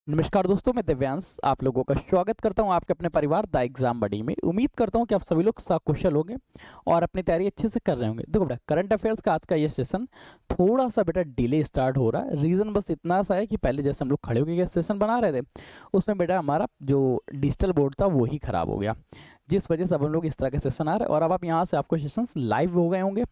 नमस्कार दोस्तों, मैं दिव्यांश आप लोगों का स्वागत करता हूं आपके अपने परिवार द एग्जाम बडी में। उम्मीद करता हूं कि आप सभी लोग सकुशल होंगे और अपनी तैयारी अच्छे से कर रहे होंगे। देखो बेटा, करंट अफेयर्स का आज का ये सेशन थोड़ा सा बेटा डिले स्टार्ट हो रहा है। रीज़न बस इतना सा है कि पहले जैसे हम लोग खड़े होकर सेशन बना रहे थे, उसमें बेटा हमारा जो डिजिटल बोर्ड था वो ही खराब हो गया, जिस वजह से अब हम लोग इस तरह के सेशन आ रहे हैं। और अब आप यहाँ से आपको सेशंस लाइव हो गए होंगे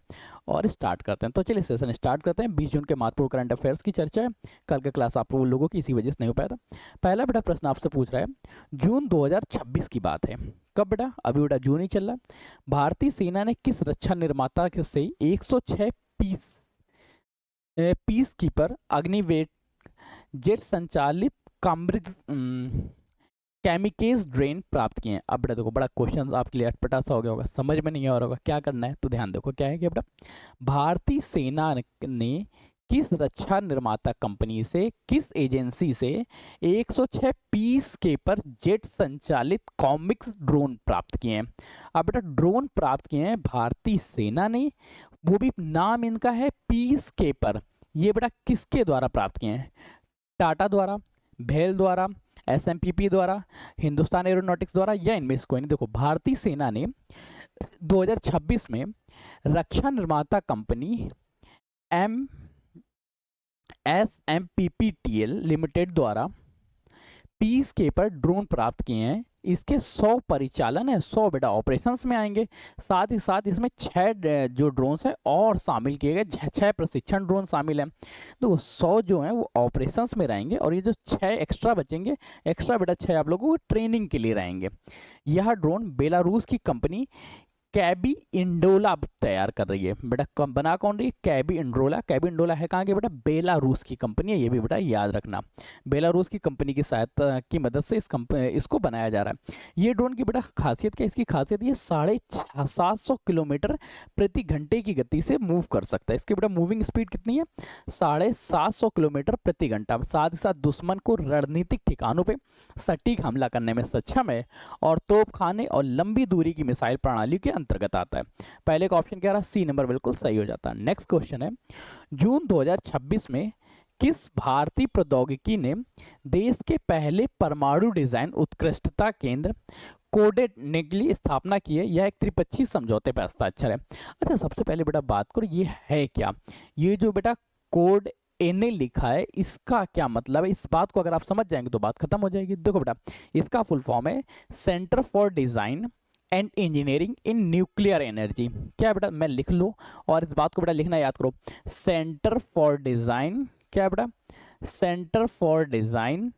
और स्टार्ट करते हैं। तो चलिए सेशन स्टार्ट करते हैं। 20 जून के महत्वपूर्ण करंट अफेयर्स की चर्चा है। कल का क्लास आप लोगों की इसी वजह से नहीं हो पाया था। पहला बेटा प्रश्न आपसे पूछ रहा है, जून 2026 की बात है। कब बेटा? अभी बेटा जून ही चल रहा है। भारतीय सेना ने किस रक्षा निर्माता से 106 पीस पीस कीपर अग्निवेट जेट संचालित काम्ब्रिज कैमिकेज ड्रेन प्राप्त किए हैं? अब बेटा देखो, बड़ा क्वेश्चन आपके लिए अटपटा सा हो गया होगा, समझ में नहीं आ रहा होगा क्या करना है। तो ध्यान देखो क्या है कि बेटा, भारतीय सेना ने किस रक्षा निर्माता कंपनी से, किस एजेंसी से 106 पीस केपर जेट संचालित कॉमिक्स ड्रोन प्राप्त किए हैं? अब बेटा ड्रोन प्राप्त किए हैं भारतीय सेना ने, वो भी नाम इनका है पीस केपर। ये बेटा किसके द्वारा प्राप्त किए हैं? टाटा द्वारा, भेल द्वारा, एसएमपीपी द्वारा, हिंदुस्तान एरोनॉटिक्स द्वारा, या इनमें से कोई नहीं। देखो, भारतीय सेना ने 2026 में रक्षा निर्माता कंपनी एम SMPPTL लिमिटेड द्वारा पीस केपर ड्रोन प्राप्त किए हैं। इसके 100 परिचालन है, 100 बेटा ऑपरेशंस में आएंगे। साथ ही साथ इसमें 6 जो ड्रोन्स हैं और शामिल किए गए, 6 प्रशिक्षण ड्रोन शामिल हैं। तो 100 जो हैं वो ऑपरेशंस में रहेंगे और ये जो 6 एक्स्ट्रा बचेंगे, एक्स्ट्रा बेटा 6 आप लोगों को ट्रेनिंग के लिए रहेंगे। यह ड्रोन बेलारूस की कंपनी कैबी इंडोला तैयार कर रही है। बेटा कम बना कौन रही है? कैबी इंडोला। कैबी इंडोला है कहाँ की? बेटा बेलारूस की कंपनी है, ये भी बेटा याद रखना। बेलारूस की कंपनी की सहायता की मदद से इसको बनाया जा रहा है। ये ड्रोन की बेटा खासियत क्या? इसकी खासियत ये 750 किलोमीटर प्रति घंटे की गति से मूव कर सकता है। इसकी बेटा मूविंग स्पीड कितनी है? 750 किलोमीटर प्रति घंटा। साथ ही साथ दुश्मन को रणनीतिक ठिकानों पर सटीक हमला करने में सक्षम है और तोपखाने और लंबी दूरी की मिसाइल प्रणाली के अंतर्गत आता है। पहले का ऑप्शन क्या रहा? सी नंबर बिल्कुल सही हो जाता है। नेक्स्ट क्वेश्चन है, जून 2026 में किस भारतीय प्रौद्योगिकी ने देश के पहले परमाणु डिजाइन उत्कृष्टता केंद्र कोडेड की स्थापना की है? यह एक त्रिपक्षीय समझौते पर हस्ताक्षर है। अच्छा, सबसे पहले बेटा बात करो ये है क्या? ये जो बेटा कोड एने लिखा है, इसका क्या मतलब है? इस बात को अगर आप समझ जाएंगे तो बात खत्म हो जाएगी। देखो बेटा, इसका फुल फॉर्म है centre for design and engineering in nuclear energy. क्या बेटा, मैं लिख लो और इस बात को बेटा लिखना याद करो। सेंटर फॉर डिजाइन, क्या बेटा? Centre for design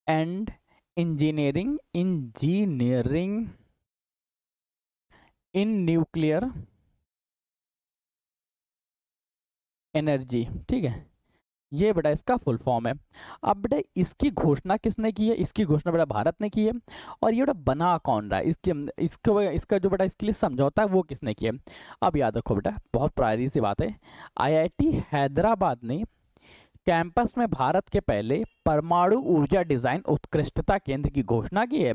and engineering in nuclear energy. ठीक है, ये बेटा इसका फुल फॉर्म है। अब बेटा इसकी घोषणा किसने की है? इसकी घोषणा बेटा भारत ने की है। और ये बेटा बना कौन रहा है? इसका जो बेटा इसके लिए समझौता है वो किसने किया है? अब याद रखो बेटा, बहुत प्रायरी सी बात है। आईआईटी हैदराबाद ने कैंपस में भारत के पहले परमाणु ऊर्जा डिजाइन उत्कृष्टता केंद्र की घोषणा की है।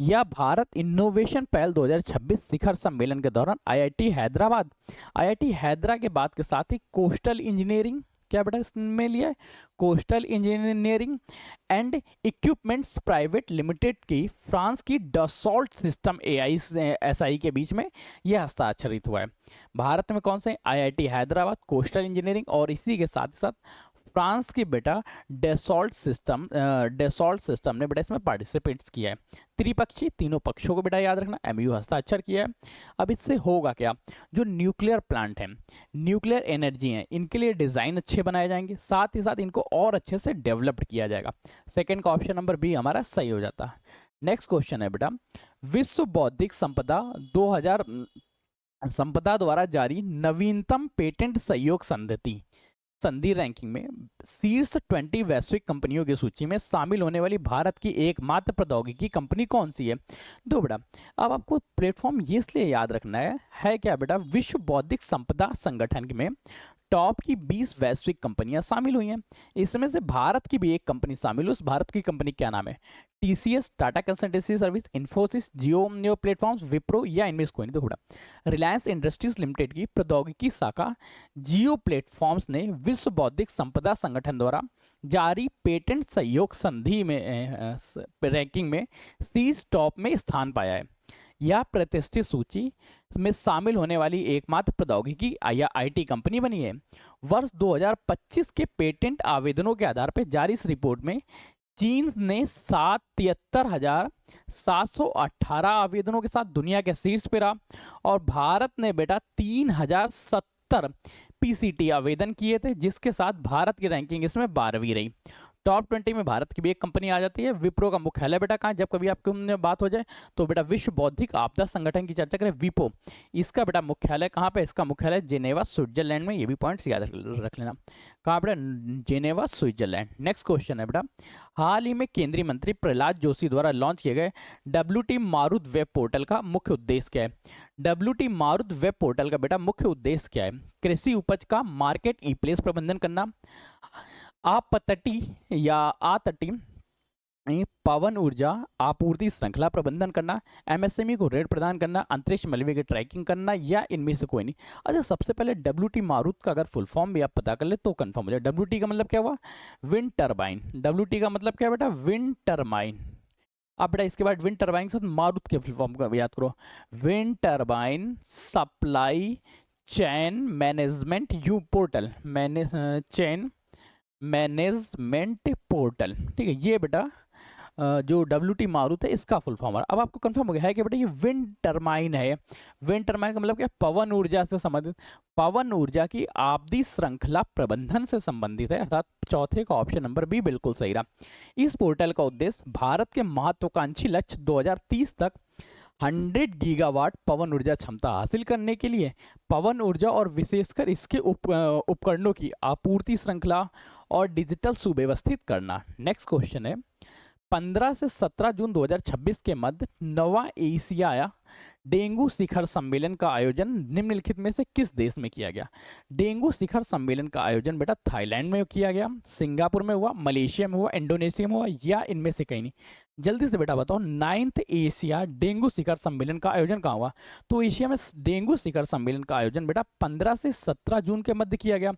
यह भारत इनोवेशन पहल 2026 शिखर सम्मेलन के दौरान आईआईटी हैदरा के बाद के साथ ही कोस्टल इंजीनियरिंग, क्या बेटा इसमें लिया है? Coastal engineering and equipments private limited की फ्रांस की डसॉल्ट सिस्टम एसआई के बीच में यह हस्ताक्षरित हुआ है। भारत में कौन से? आईआईटी हैदराबाद, कोस्टल इंजीनियरिंग और इसी के साथ साथ फ्रांस की बेटा डेसॉल्ट सिस्टम ने बेटा इसमें पार्टिसिपेट्स किया है। त्रिपक्षीय, तीनों पक्षों को बेटा याद रखना, एमयू हस्ताक्षर किया है। अब इससे होगा क्या? जो न्यूक्लियर प्लांट है, न्यूक्लियर एनर्जी है, इनके लिए डिजाइन अच्छे बनाए जाएंगे, साथ ही साथ इनको और अच्छे से डेवलप्ड किया जाएगा। सेकंड का ऑप्शन नंबर बी हमारा सही हो जाता है। नेक्स्ट क्वेश्चन है बेटा, विश्व बौद्धिक संपदा 2000 संपदा द्वारा जारी नवीनतम पेटेंट सहयोग संधि रैंकिंग में शीर्ष 20 वैश्विक कंपनियों की सूची में शामिल होने वाली भारत की एकमात्र प्रौद्योगिकी कंपनी कौन सी है? दो बेटा, अब आपको प्लेटफॉर्म ये इसलिए याद रखना है क्या बेटा? विश्व बौद्धिक संपदा संगठन में टॉप की 20 वैश्विक कंपनियां शामिल हुई हैं। इसमें से भारत की भी एक कंपनी शामिल है। उस भारत की कंपनी क्या नाम है? TCS, Tata consultancy service, Infosys, Jio platforms, Wipro, या इनमें से कोई नहीं। तो रिलायंस इंडस्ट्रीज लिमिटेड की प्रौद्योगिकी शाखा जियो प्लेटफॉर्म्स ने विश्व बौद्धिक संपदा संगठन द्वारा जारी पेटेंट सहयोग संधि में रैंकिंग में शीर्ष टॉप में स्थान पाया है। यह प्रतिष्ठित सूची में शामिल होने वाली एकमात्र प्रौद्योगिकी या आईटी कंपनी बनी है। वर्ष 2025 के पेटेंट आवेदनों के आधार पर जारी इस रिपोर्ट में चीन ने 73,718 आवेदनों के साथ दुनिया के शीर्ष पे रहा और भारत ने बेटा 3,070 पीसीटी आवेदन किए थे, जिसके साथ भारत की रैंकिंग इसमें 12वीं रही। टॉप 20 में भारत की भी एक कंपनी आ जाती है। विप्रो का मुख्यालय बेटा कहाँ है? जब कभी आपकी बात हो जाए तो बेटा विश्व बौद्धिक आपदा संगठन की चर्चा करें, विपो, इसका बेटा मुख्यालय कहाँ पे? इसका मुख्यालय जेनेवा स्विट्जरलैंड में। ये भी पॉइंट्स याद रख लेना। कहाँ बेटा? Geneva Switzerland. नेक्स्ट क्वेश्चन है बेटा, हाल ही में केंद्रीय मंत्री प्रहलाद जोशी द्वारा लॉन्च किए गए WT मारुत वेब पोर्टल का मुख्य उद्देश्य क्या है? WT मारुत वेब पोर्टल का बेटा मुख्य उद्देश्य क्या है? कृषि उपज का मार्केट ई प्लेस प्रबंधन करना, अपतटीय या अतटीय पवन ऊर्जा आपूर्ति श्रृंखला प्रबंधन करना, MSME को ऋण प्रदान करना, अंतरिक्ष मलबे की ट्रैकिंग करना, या इनमें से कोई नहीं। अच्छा, सबसे पहले WT मारुत का अगर फुल फॉर्म भी आप पता कर ले तो कंफर्म हो जाए। WT का मतलब क्या हुआ? Wind turbine. WT का मतलब क्या बेटा? Wind turbine. अब बेटा इसके बाद विंड टरबाइन के साथ मारुत के फुल फॉर्म का याद करो, wind turbine supply chain management you portal, chain management portal. ठीक है, ये बेटा जो WT मारुत है इसका फुल फॉर्म है। अब आपको कंफर्म हो गया है कि बेटा ये विंड टरबाइन है। विंड टरबाइन का मतलब क्या? पवन ऊर्जा से संबंधित, पवन ऊर्जा की आपदी श्रृंखला प्रबंधन से संबंधित है, अर्थात चौथे का ऑप्शन नंबर बी बिल्कुल सही रहा। इस पोर्टल का उद्देश्य भारत के महत्वाकांक्षी लक्ष्य 2030 तक 100 गीगावाट पवन ऊर्जा क्षमता हासिल करने के लिए पवन ऊर्जा और विशेषकर इसके उपकरणों की आपूर्ति श्रृंखला और डिजिटल सुव्यवस्थित करना। नेक्स्ट क्वेश्चन है, 15 से 17 जून 2026 के मध्य 9वां एशिया डेंगू शिखर सम्मेलन का आयोजन निम्नलिखित में से किस देश में किया गया? डेंगू शिखर सम्मेलन का आयोजन बेटा थाईलैंड में किया गया, सिंगापुर में हुआ, मलेशिया में हुआ, इंडोनेशिया में हुआ, या इनमें से कहीं नहीं। जल्दी से बेटा बताओ, 9th एशिया डेंगू शिखर सम्मेलन का आयोजन कहाँ हुआ? तो एशिया में डेंगू शिखर सम्मेलन का आयोजन बेटा 15 से 17 जून के मध्य किया गया।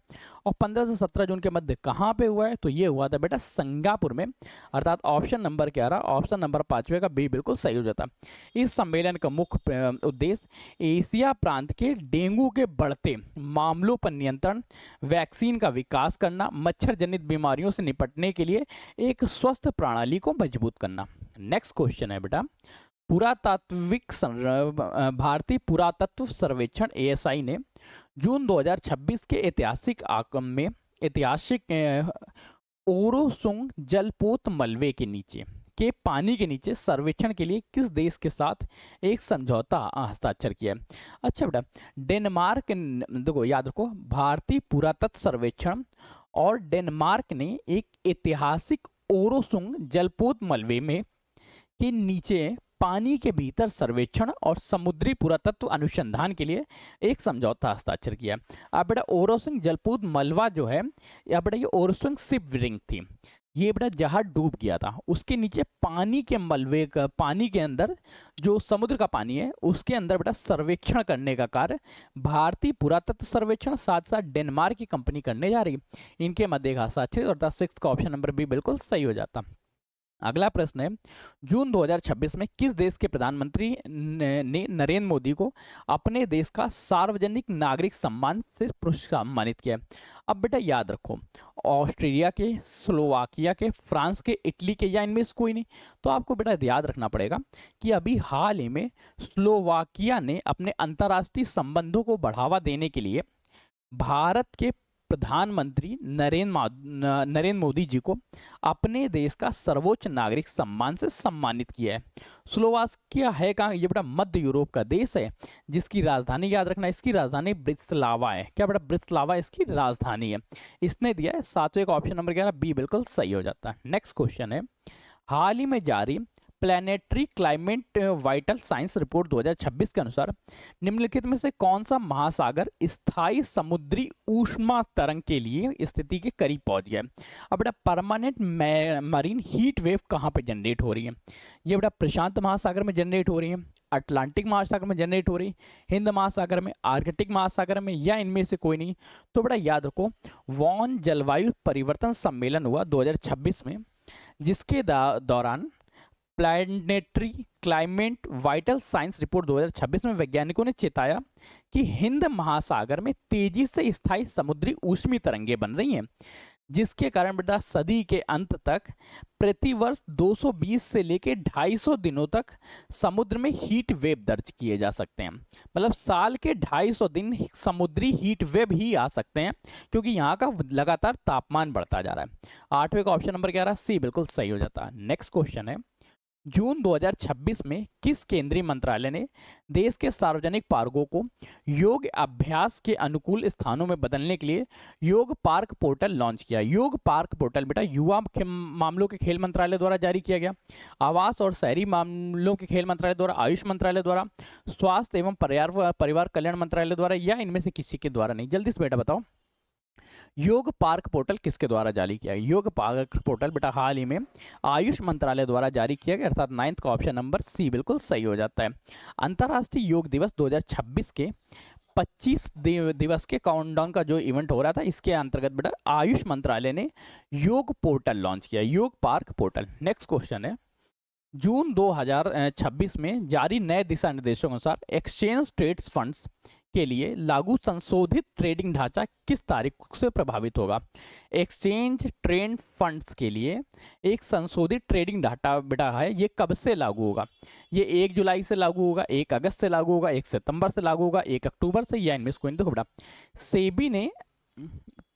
और 15 से 17 जून के मध्य कहाँ पे हुआ है? तो ये हुआ था बेटा सिंगापुर में, अर्थात ऑप्शन नंबर क्या रहा? ऑप्शन नंबर 5वें का बी बिल्कुल सही हो जाता। इस सम्मेलन का मुख्य उद्देश्य एशिया प्रांत के डेंगू के बढ़ते मामलों पर नियंत्रण, वैक्सीन का विकास करना, मच्छर जनित बीमारियों से निपटने के लिए एक स्वस्थ प्रणाली को मजबूत करना। नेक्स्ट क्वेश्चन है बेटा, भारतीय पुरातत्व सर्वेक्षण ASI ने जून 2026 के ऐतिहासिक आंकड़ों में ऐतिहासिक ओरोसुंग जलपोत मलबे के नीचे के पानी के नीचे सर्वेक्षण के लिए किस देश के साथ एक समझौता हस्ताक्षर किया है? अच्छा बेटा, डेनमार्क, देखो याद रखो, भारतीय पुरातत्व सर्वेक्षण और डेनमार्क ने एक ऐतिहासिक ओरोसुंग जलपोत मलबे में के नीचे पानी के भीतर सर्वेक्षण और समुद्री पुरातत्व अनुसंधान के लिए एक समझौता हस्ताक्षर किया। अब बेटा ओरोसुंग जलपोत मलबा जो है, या बेटा ये ओरोसुंग शिप रिंग थी, ये बेटा जहाज डूब गया था, उसके नीचे पानी के मलबे का, पानी के अंदर जो समुद्र का पानी है उसके अंदर बेटा सर्वेक्षण करने का कार्य भारतीय पुरातत्व सर्वेक्षण साथ साथ डेनमार्क की कंपनी करने जा रही। इनके मध्य एक हस्ताक्षर, और 6th का ऑप्शन नंबर बी बिल्कुल सही हो जाता। अगला प्रश्न है, जून 2026 में किस देश के प्रधानमंत्री ने नरेंद्र मोदी को अपने देश का सार्वजनिक नागरिक सम्मान से सम्मानित किया? अब बेटा याद रखो, ऑस्ट्रेलिया के, स्लोवाकिया के, फ्रांस के, इटली के, या इनमें से कोई नहीं। तो आपको बेटा याद रखना पड़ेगा कि अभी हाल ही में स्लोवाकिया ने अपने अंतर्राष्ट्रीय संबंधों को बढ़ावा देने के लिए भारत के प्रधानमंत्री नरेंद्र मोदी जी को अपने देश का सर्वोच्च नागरिक सम्मान से सम्मानित किया है। स्लोवाकिया है कहाँ? ये बेटा मध्य यूरोप का देश है, जिसकी राजधानी याद रखना, इसकी राजधानी ब्रिस्लावा है। क्या बेटा? ब्रिस्लावा इसकी राजधानी है। इसने दिया है 7वें का ऑप्शन नंबर 11 बी बिल्कुल सही हो जाता है। नेक्स्ट क्वेश्चन है, हाल ही में जारी planetary climate vital science report 2026 के अनुसार निम्नलिखित में से कौन सा महासागर स्थायी समुद्री ऊष्मा तरंग के लिए स्थिति के करीब पहुंच गया है? अब बेटा परमानेंट मरीन हीट वेव कहाँ पे जनरेट हो रही है? ये बेटा प्रशांत महासागर में जनरेट हो रही है, अटलांटिक महासागर में जनरेट हो रही, हिंद महासागर में, आर्कटिक महासागर में, या इनमें से कोई नहीं? तो बेटा याद रखो, वॉन जलवायु परिवर्तन सम्मेलन हुआ 2026 में, जिसके दौरान planetary climate vital science report 2026 में वैज्ञानिकों ने चेताया कि हिंद महासागर में तेजी से स्थायी समुद्री ऊष्मी तरंगें बन रही हैं, जिसके कारण बेटा सदी के अंत तक प्रतिवर्ष 220 से लेकर 250 दिनों तक समुद्र में हीट वेव दर्ज किए जा सकते हैं। मतलब साल के 250 दिन समुद्री हीट वेव ही आ सकते हैं, क्योंकि यहाँ का लगातार तापमान बढ़ता जा रहा है। 8वें का ऑप्शन नंबर क्या रहा? सी बिल्कुल सही हो जाता है। नेक्स्ट क्वेश्चन है, जून 2026 में किस केंद्रीय मंत्रालय ने देश के सार्वजनिक पार्कों को योग अभ्यास के अनुकूल स्थानों में बदलने के लिए योग पार्क पोर्टल लॉन्च किया? योग पार्क पोर्टल बेटा युवा मामलों के खेल मंत्रालय द्वारा जारी किया गया, आवास और शहरी मामलों के खेल मंत्रालय द्वारा, आयुष मंत्रालय द्वारा, स्वास्थ्य एवं परिवार कल्याण मंत्रालय द्वारा, या इनमें से किसी के द्वारा नहीं? जल्दी से बेटा बताओ, योग पार्क पोर्टल किसके द्वारा जारी किया गया? योग पार्क पोर्टल बेटा हाल ही में आयुष मंत्रालय द्वारा जारी किया गया, अर्थात 9th का ऑप्शन नंबर सी बिल्कुल सही हो जाता है। अंतर्राष्ट्रीय योग दिवस 2026 के 25 दिवस के काउंटडाउन का जो इवेंट हो रहा था, इसके अंतर्गत बेटा आयुष मंत्रालय ने योग पोर्टल लॉन्च किया, योग पार्क पोर्टल। नेक्स्ट क्वेश्चन है, जून 2026 में जारी नए दिशा निर्देशों के अनुसार एक्सचेंज ट्रेड्स फंड्स के लिए लागू संशोधित ट्रेडिंग ढांचा किस तारीख से प्रभावित होगा? एक्सचेंज ट्रेड फंड्स के लिए एक संशोधित ट्रेडिंग ढांचा बेटा है, ये कब से लागू होगा? ये 1 जुलाई से लागू होगा, 1 अगस्त से लागू होगा, 1 सितंबर से लागू होगा, 1 अक्टूबर से, या इनमें से कोई नहीं? देखो बेटा, सेबी ने,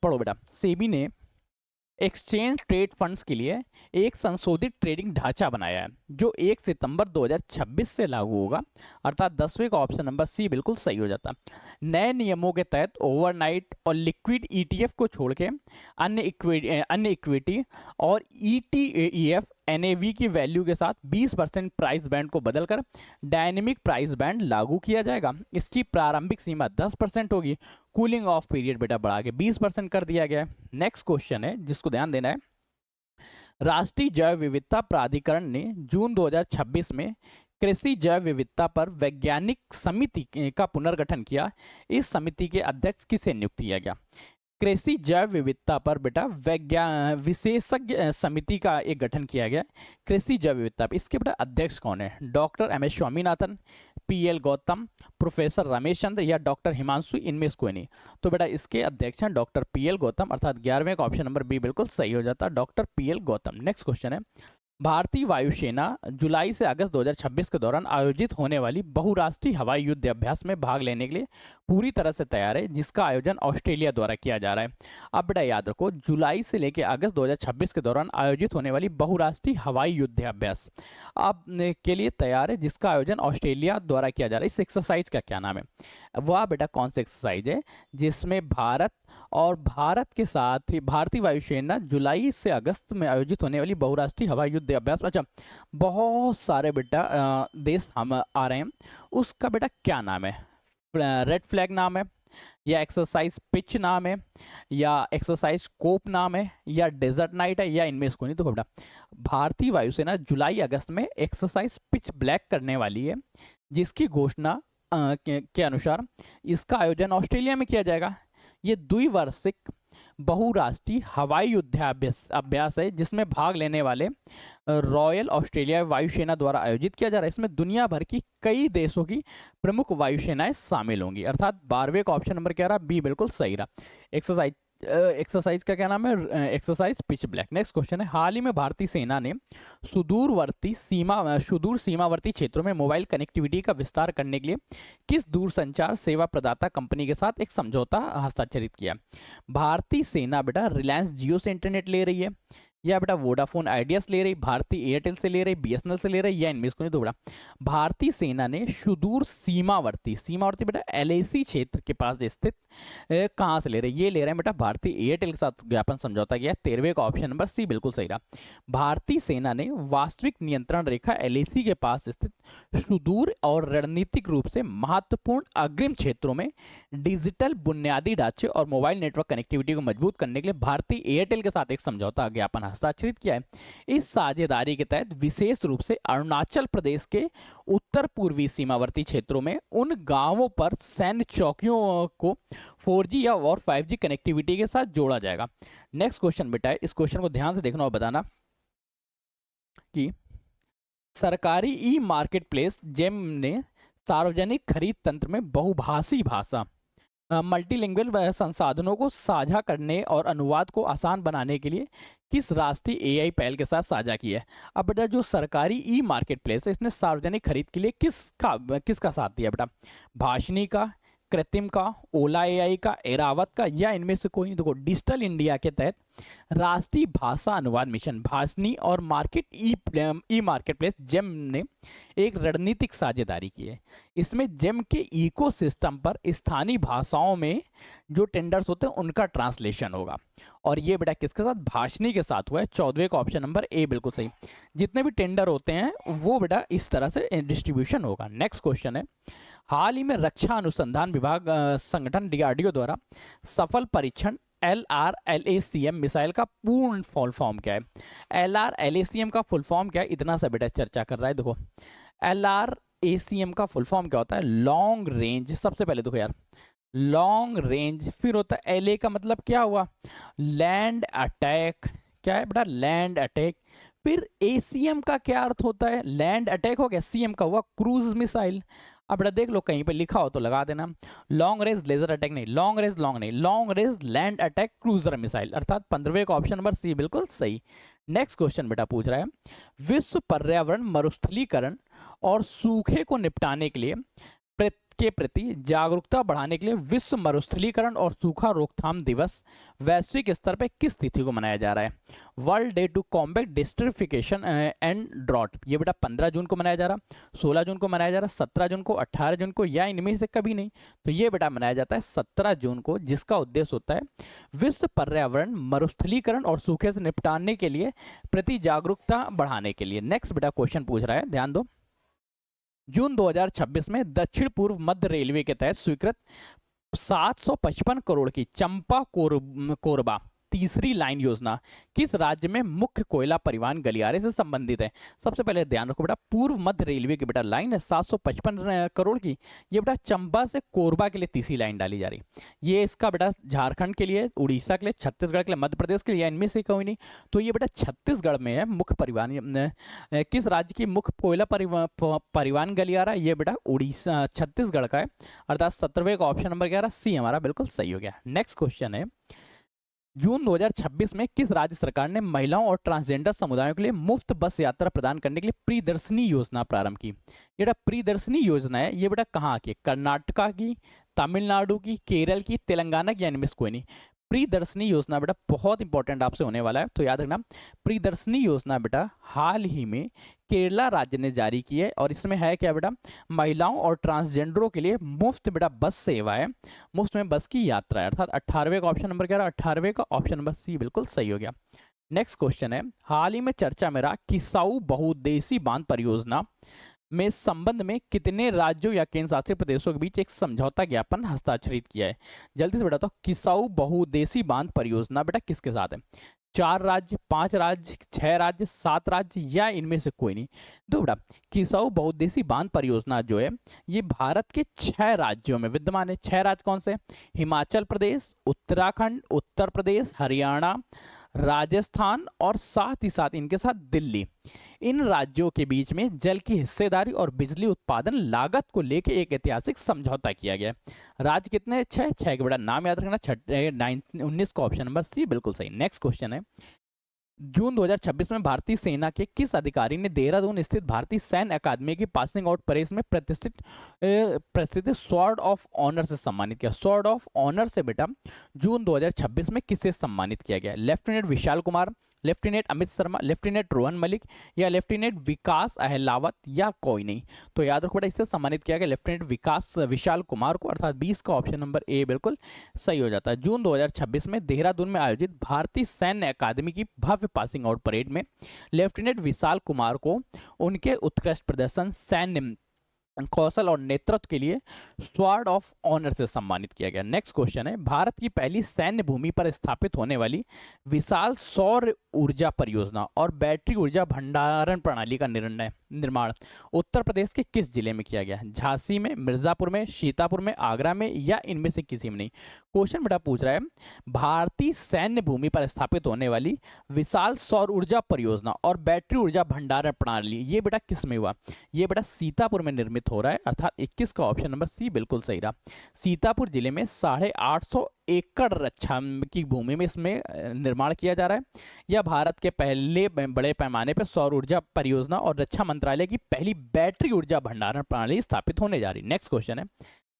पढ़ो बेटा, सेबी ने एक्सचेंज ट्रेड फंड्स के लिए एक संशोधित ट्रेडिंग ढांचा बनाया है, जो 1 सितंबर 2026 से लागू होगा, अर्थात 10वें का ऑप्शन नंबर सी बिल्कुल सही हो जाता। नए नियमों के तहत ओवरनाइट और लिक्विड ईटीएफ को छोड़ के अन्य इक्विटी और ईटीएफ एनएवी की वैल्यू के साथ 20% प्राइस बैंड को बदलकर डायनेमिक प्राइस बैंड लागू किया जाएगा। इसकी प्रारंभिक सीमा 10% होगी, कूलिंग ऑफ पीरियड बेटा बढ़ा के 20% कर दिया गया है। नेक्स्ट क्वेश्चन है जिसको ध्यान देना है, राष्ट्रीय जैव विविधता प्राधिकरण ने जून 2026 में कृषि जैव विविधता पर वैज्ञानिक समिति का पुनर्गठन किया। इस समिति के अध्यक्ष किसे नियुक्त किया गया? कृषि जैव विविधता पर बेटा विशेषज्ञ समिति का एक गठन किया गया, कृषि जैव विविधता। इसके बेटा अध्यक्ष कौन है? Doctor M S. Swaminathan, P L. Gautam, professor Ramesh Chandra, या डॉक्टर हिमांशु, इनमें से कोई नहीं? तो बेटा इसके अध्यक्ष हैं डॉक्टर पी.एल. गौतम, अर्थात 11वें का ऑप्शन नंबर बी बिल्कुल सही हो जाता है, doctor PL. Gautam. Next question है, भारतीय वायुसेना जुलाई से अगस्त 2026 के दौरान आयोजित होने वाली बहुराष्ट्रीय हवाई युद्ध अभ्यास में भाग लेने के लिए पूरी तरह से तैयार है, जिसका आयोजन ऑस्ट्रेलिया द्वारा किया जा रहा है। अब बेटा याद रखो, जुलाई से लेकर अगस्त 2026 के दौरान आयोजित होने वाली बहुराष्ट्रीय हवाई युद्ध अभ्यास अब के लिए तैयार है, जिसका आयोजन ऑस्ट्रेलिया द्वारा किया जा रहा है। इस एक्सरसाइज का क्या नाम है? वह बेटा कौन सी एक्सरसाइज है जिसमें भारत के साथ ही भारतीय वायुसेना जुलाई से अगस्त में आयोजित होने वाली बहुराष्ट्रीय हवाई युद्ध अभ्यास, अच्छा बहुत सारे बेटा देश हम आ रहे हैं, उसका बेटा क्या नाम है? रेड फ्लैग नाम है, या एक्सरसाइज पिच नाम है, या एक्सरसाइज कोप नाम है, या डेजर्ट नाइट है, या इनमें से कोई नहीं? तो बेटा भारतीय वायुसेना जुलाई अगस्त में एक्सरसाइज पिच ब्लैक करने वाली है, जिसकी घोषणा के अनुसार इसका आयोजन ऑस्ट्रेलिया में किया जाएगा। ये द्विवार्षिक बहुराष्ट्रीय हवाई युद्ध अभ्यास है, जिसमें भाग लेने वाले रॉयल ऑस्ट्रेलिया वायुसेना द्वारा आयोजित किया जा रहा है। इसमें दुनिया भर की कई देशों की प्रमुख वायुसेनाएं शामिल होंगी, अर्थात 12वें का ऑप्शन नंबर क्या रहा? बी बिल्कुल सही रहा। एक्सरसाइज का क्या नाम है? Exercise pitch black. Next question है, हाल ही में भारतीय सेना ने सुदूर सीमावर्ती क्षेत्रों में मोबाइल कनेक्टिविटी का विस्तार करने के लिए किस दूरसंचार सेवा प्रदाता कंपनी के साथ एक समझौता हस्ताक्षरित किया? भारतीय सेना बेटा रिलायंस जियो से इंटरनेट ले रही है, या बेटा वोडाफोन आइडिया से ले रही, भारती एयरटेल से ले रही, बीएसएनएल से ले रही, या इनमें से कोई? तो बेटा भारतीय सेना ने सुदूर सीमावर्ती सीमावर्ती बेटा एलएसी क्षेत्र के पास स्थित कहाँ से ले रहे? ये ले रहे हैं बेटा भारतीय एयरटेल के साथ ज्ञापन समझौता किया। 13वें का ऑप्शन नंबर सी बिल्कुल सही रहा। भारतीय सेना ने वास्तविक नियंत्रण रेखा एलएसी के पास स्थित सुदूर और रणनीतिक रूप से महत्वपूर्ण अग्रिम क्षेत्रों में डिजिटल बुनियादी ढांचे और मोबाइल नेटवर्क कनेक्टिविटी को मजबूत करने के लिए भारतीय एयरटेल के साथ एक समझौता ज्ञापन हस्ताक्षरित किया है। इस साझेदारी के तहत विशेष रूप से अरुणाचल प्रदेश के उत्तर पूर्वी सीमावर्ती क्षेत्रों में उन गांवों पर सैन्य चौकियों को 4G या और 5G कनेक्टिविटी के साथ जोड़ा जाएगा। नेक्स्ट क्वेश्चन बेटा है, इस क्वेश्चन को ध्यान से देखना और बताना कि सरकारी ई मार्केट प्लेस जेम ने सार्वजनिक खरीद तंत्र में बहुभाषी भाषा मल्टीलिंगुअल संसाधनों को साझा करने और अनुवाद को आसान बनाने के लिए किस राष्ट्रीय एआई पहल के साथ साझा की है? अब बेटा जो सरकारी ई मार्केट प्लेस है इसने सार्वजनिक खरीद के लिए किसका साथ दिया बेटा? भाषिनी का, कृत्रिम का, ओला एआई का, एरावत का, या इनमें से कोई? देखो डिजिटल इंडिया के तहत राष्ट्रीय भाषा अनुवाद मिशन भाषनी और ई मार्केट प्लेस जेम ने एक रणनीतिक साझेदारी की है। इसमें जेम के इकोसिस्टम पर स्थानीय भाषाओं में जो टेंडर्स होते हैं उनका ट्रांसलेशन होगा, और ये बेटा किसके साथ? भाषनी के साथ हुआ है। 14वें का ऑप्शन नंबर ए बिल्कुल सही। जितने भी टेंडर होते हैं वो बेटा इस तरह से डिस्ट्रीब्यूशन होगा। नेक्स्ट क्वेश्चन है, हाल ही में रक्षा अनुसंधान विभाग संगठन डीआरडीओ द्वारा सफल परीक्षण LRLACM मिसाइल का पूर्ण फुल फॉर्म क्या है? LRLACM का फुल फॉर्म क्या है? इतना सा बेटा चर्चा कर रहा है। देखो LRACM का फुल फॉर्म क्या होता है? Long range. सबसे पहले देखो यार, लॉन्ग रेंज, फिर होता है LA का मतलब क्या हुआ? Land attack. क्या है बेटा? Land attack. फिर ACM का क्या अर्थ होता है? लैंड अटैक हो गया, CM का हुआ क्रूज मिसाइल। अब बेटा देख लो कहीं पे लिखा हो तो लगा देना। लॉन्ग रेंज लेजर अटैक नहीं, लॉन्ग रेंज लॉन्ग नहीं, long range land attack cruiser missile, अर्थात 15वें का ऑप्शन नंबर सी बिल्कुल सही। नेक्स्ट क्वेश्चन बेटा पूछ रहा है, विश्व पर्यावरण मरुस्थलीकरण और सूखे को निपटाने के लिए के प्रति जागरूकता बढ़ाने के लिए विश्व मरुस्थलीकरण और सूखा रोकथाम दिवस वैश्विक स्तर पर किस तिथि को मनाया जा रहा है? World day to combat desertification and drought. ये बेटा 15 जून को मनाया जा रहा, 16 जून को मनाया जा रहा, 17 जून को, 18 जून को, या इनमें से कभी नहीं? तो ये बेटा मनाया जाता है 17 जून को, जिसका उद्देश्य होता है विश्व पर्यावरण मरुस्थलीकरण और सूखे से निपटाने के लिए प्रति जागरूकता बढ़ाने के लिए। नेक्स्ट बेटा क्वेश्चन पूछ रहा है, ध्यान दो। जून 2026 में दक्षिण पूर्व मध्य रेलवे के तहत स्वीकृत 755 करोड़ की चंपा कोरबा तीसरी लाइन योजना किस राज्य में मुख्य कोयला परिवहन गलियारे से संबंधित है? सबसे पहले ध्यान रखो बेटा, पूर्व मध्य रेलवे की बेटा लाइन है 755 करोड़ की, ये बेटा चंबा से कोरबा के लिए तीसरी लाइन डाली जा रही। ये इसका बेटा झारखंड के लिए, उड़ीसा के लिए, छत्तीसगढ़ के लिए, मध्य प्रदेश के लिए, इनमें से कोई नहीं। तो ये बेटा छत्तीसगढ़ में है मुख्य परिवहन। किस राज्य की मुख्य कोयला परिवहन गलियारा? ये बेटा उड़ीसा छत्तीसगढ़ का है, अर्थात 17वें का ऑप्शन नंबर 11 सी हमारा बिल्कुल सही हो गया। नेक्स्ट क्वेश्चन है, जून 2026 में किस राज्य सरकार ने महिलाओं और ट्रांसजेंडर समुदायों के लिए मुफ्त बस यात्रा प्रदान करने के लिए प्रियदर्शनी योजना प्रारंभ की? ये बेटा प्रियदर्शनी योजना है, ये बेटा कहाँ की? कर्नाटका की, तमिलनाडु की, केरल की, तेलंगाना की, या इनमें से कोई नहीं? प्रियदर्शनी योजना बेटा बहुत इंपॉर्टेंट आपसे होने वाला है, तो याद रखना। प्रियदर्शनी योजना बेटा हाल ही में केरला राज्य ने जारी की है, और इसमें है क्या बेटा? महिलाओं और ट्रांसजेंडरों के लिए मुफ्त बेटा बस सेवा है, मुफ्त में बस की यात्रा है, अर्थात 18वें का ऑप्शन नंबर क्या रहा? 18वें का ऑप्शन नंबर सी बिल्कुल सही हो गया। नेक्स्ट क्वेश्चन है, हाल ही में चर्चा में रहा किसाऊ बहुउद्देशीय बांध परियोजना में संबंध में कितने राज्यों या केंद्र शासित प्रदेशों के बीच एक समझौता ज्ञापन हस्ताक्षरित किया है? जल्दी से बेटा तो किसाऊ बहुउद्देशीय बांध परियोजना बेटा किसके साथ है? 4 राज्य, 5 राज्य, 6 राज्य, 7 राज्य, या इनमें से कोई नहीं? तो बेटा किसाऊ बहुउद्देशीय बांध परियोजना जो है ये भारत के 6 राज्यों में विद्यमान है। 6 राज्य कौन से? हिमाचल प्रदेश, उत्तराखंड, उत्तर प्रदेश, हरियाणा, राजस्थान और साथ ही साथ इनके साथ दिल्ली। इन राज्यों के बीच में जल की हिस्सेदारी और बिजली उत्पादन लागत को लेकर एक ऐतिहासिक समझौता किया गया। राज्य कितने? 6 के बेटा नाम याद रखना, 19 का ऑप्शन नंबर सी बिल्कुल सही। नेक्स्ट क्वेश्चन है, जून 2026 में भारतीय सेना के किस अधिकारी ने देहरादून स्थित भारतीय सैन्य अकादमी की पासिंग आउट परेड में प्रतिष्ठित स्वॉर्ड ऑफ ऑनर से सम्मानित किया? स्वॉर्ड ऑफ ऑनर से बेटा जून 2026 में किसे सम्मानित किया गया? Lieutenant Vishal Kumar, lieutenant Amit Sharma, lieutenant Rohan Malik या लेफ्टिनेंट विकास अहलावत या कोई नहीं। तो याद रखो बेटा इससे सम्मानित किया गया लेफ्टिनेंट विकास विशाल कुमार को, अर्थात 20 का ऑप्शन नंबर ए बिल्कुल सही हो जाता है। जून 2026 में देहरादून में आयोजित भारतीय सैन्य अकादमी की भव्य पासिंग आउट परेड में लेफ्टिनेंट विशाल कुमार को उनके उत्कृष्ट प्रदर्शन, सैन्य कौशल और नेतृत्व के लिए स्वॉर्ड ऑफ ऑनर से सम्मानित किया गया। नेक्स्ट क्वेश्चन है, भारत की पहली सैन्य भूमि पर स्थापित होने वाली विशाल सौर ऊर्जा परियोजना और बैटरी ऊर्जा भंडारण प्रणाली का निर्माण उत्तर प्रदेश के किस जिले में किया गया? झांसी में, मिर्जापुर में, सीतापुर में, आगरा में या इनमें से किसी में नहीं। क्वेश्चन बेटा पूछ रहा है भारतीय सैन्य भूमि पर स्थापित होने वाली विशाल सौर ऊर्जा परियोजना और बैटरी ऊर्जा भंडारण प्रणाली, ये बेटा किस में हुआ? ये बेटा सीतापुर में निर्मित हो रहा है, अर्थात 21 का ऑप्शन नंबर सी बिल्कुल सही रहा। सीतापुर जिले में 850 एकड़ रक्षा की भूमि में इसमें निर्माण किया जा रहा है। यह भारत के पहले बड़े पैमाने पर सौर ऊर्जा परियोजना और रक्षा मंत्रालय की पहली बैटरी ऊर्जा भंडारण प्रणाली स्थापित होने जा रही। नेक्स्ट क्वेश्चन है,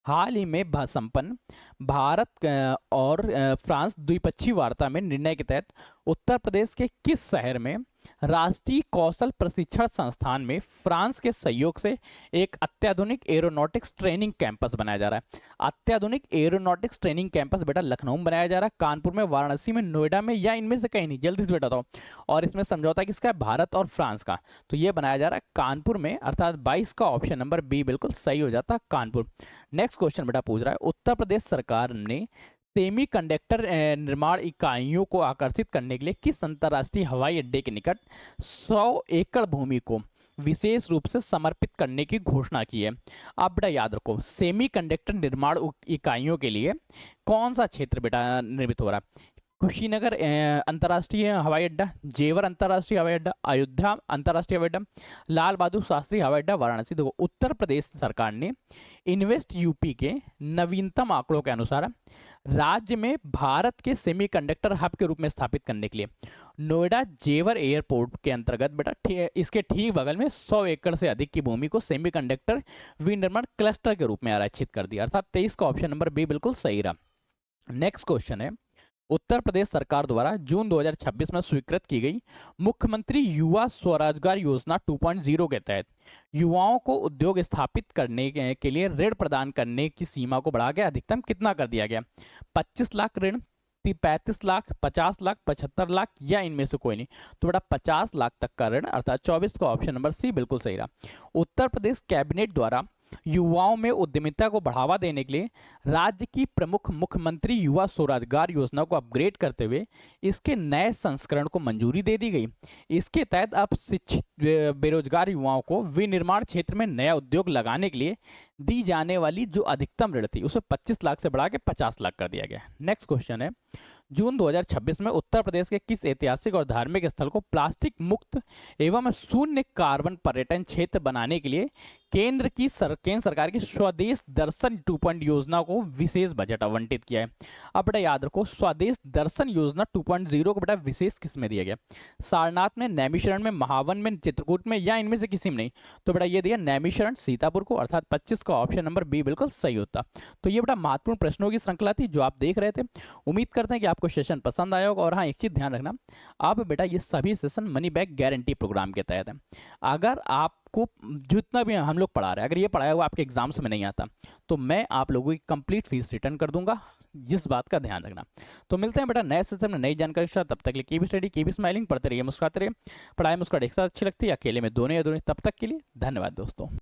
हाल ही में संपन्न भारत और फ्रांस द्विपक्षीय वार्ता में निर्णय के तहत उत्तर प्रदेश के किस शहर में राष्ट्रीय कौशल प्रशिक्षण संस्थान में फ्रांस के सहयोग से एक अत्याधुनिक एरोनॉटिक्स ट्रेनिंग कैंपस बनाया जा रहा है? अत्याधुनिक एरोनॉटिक्स ट्रेनिंग कैंपस बेटा लखनऊ में बनाया जा रहा है, कानपुर में, वाराणसी में, नोएडा में या इनमें से कहीं नहीं? जल्दी से बेटा बताओ। और इसमें समझौता किसका है? भारत और फ्रांस का। तो ये बनाया जा रहा है कानपुर में, अर्थात 22 का ऑप्शन नंबर बी बिल्कुल सही हो जाता है, कानपुर। नेक्स्ट क्वेश्चन बेटा पूछ रहा है, उत्तर प्रदेश सरकार ने सेमी कंडक्टर निर्माण इकाइयों को आकर्षित करने के लिए किस अंतर्राष्ट्रीय हवाई अड्डे के निकट 100 एकड़ भूमि को विशेष रूप से समर्पित करने की घोषणा की है? आप बेटा याद रखो, सेमी कंडक्टर निर्माण इकाइयों के लिए कौन सा क्षेत्र बेटा निर्मित हो रहा है? कुशीनगर अंतर्राष्ट्रीय हवाई अड्डा, जेवर अंतर्राष्ट्रीय हवाई अड्डा, अयोध्या अंतर्राष्ट्रीय हवाई अड्डा, लाल बहादुर शास्त्री हवाई अड्डा, वाराणसी। देखो उत्तर प्रदेश सरकार ने इन्वेस्ट यूपी के नवीनतम आंकड़ों के अनुसार राज्य में भारत के सेमीकंडक्टर हब के रूप में स्थापित करने के लिए नोएडा जेवर एयरपोर्ट के अंतर्गत बेटा इसके ठीक बगल में 100 एकड़ से अधिक की भूमि को सेमीकंडक्टर विनिर्माण क्लस्टर के रूप में आरक्षित कर दिया, अर्थात 23 का ऑप्शन नंबर बी बिल्कुल सही रहा। नेक्स्ट क्वेश्चन है, उत्तर प्रदेश सरकार द्वारा जून 2026 में स्वीकृत की गई मुख्यमंत्री युवा स्वरोजगार योजना 2.0 के तहत युवाओं को उद्योग स्थापित करने के लिए ऋण प्रदान करने की सीमा को बढ़ा के अधिकतम कितना कर दिया गया? 25 लाख ऋण, 35 लाख, 50 लाख, 75 लाख या इनमें से कोई नहीं? तो बेटा 50 लाख तक का ऋण, अर्थात 24 का ऑप्शन नंबर सी बिल्कुल सही रहा। उत्तर प्रदेश कैबिनेट द्वारा युवाओं में उद्यमिता को बढ़ावा देने के लिए राज्य की प्रमुख मुख्यमंत्री युवा स्वरोजगार योजना को अपग्रेड करते हुए इसके नए संस्करण को मंजूरी दे दी गई। इसके तहत अब शिक्षित बेरोजगार युवाओं को विनिर्माण क्षेत्र में नया उद्योग लगाने के लिए दी जाने वाली जो अधिकतम ऋण थी उसे 25 लाख से बढ़ा के 50 लाख कर दिया गया। नेक्स्ट क्वेश्चन है, जून 2026 में उत्तर प्रदेश के किस ऐतिहासिक और धार्मिक स्थल को प्लास्टिक मुक्त एवं शून्य कार्बन पर्यटन क्षेत्र बनाने के लिए केंद्र सरकार की स्वदेश दर्शन 2.0 योजना को विशेष बजट आवंटित किया है? अब बेटा याद रखो, स्वदेश दर्शन योजना 2.0 को बेटा विशेष किस में दिया गया? सारनाथ में, नैमिषारण्य में, महावन में, चित्रकूट में या इनमें से किसी में नहीं? तो बेटा ये दिया नैमिषारण्य सीतापुर को, अर्थात 25 का ऑप्शन नंबर बी बिल्कुल सही होता। तो ये बेटा महत्वपूर्ण प्रश्नों की श्रृंखला थी जो आप देख रहे थे। उम्मीद करते हैं कि आपको सेशन पसंद आया होगा। और हाँ, एक चीज ध्यान रखना, अब बेटा ये सभी session money back guarantee program के तहत है। अगर आपको जितना भी हम लोग पढ़ा रहे हैं, अगर ये पढ़ाया हुआ आपके एग्जाम्स में नहीं आता तो मैं आप लोगों की कंप्लीट फीस रिटर्न कर दूंगा, जिस बात का ध्यान रखना। तो मिलते हैं बेटा नए सेशन में नई जानकारी के साथ। तब तक के लिए कीप स्टडी, कीप स्माइलिंग, पढ़ते रहिए, मुस्कुराते रहिए। पढ़ाई मुस्कुराहट एक साथ अच्छी लगती है, अकेले में दोनों या दोनों। तब तक के लिए धन्यवाद दोस्तों।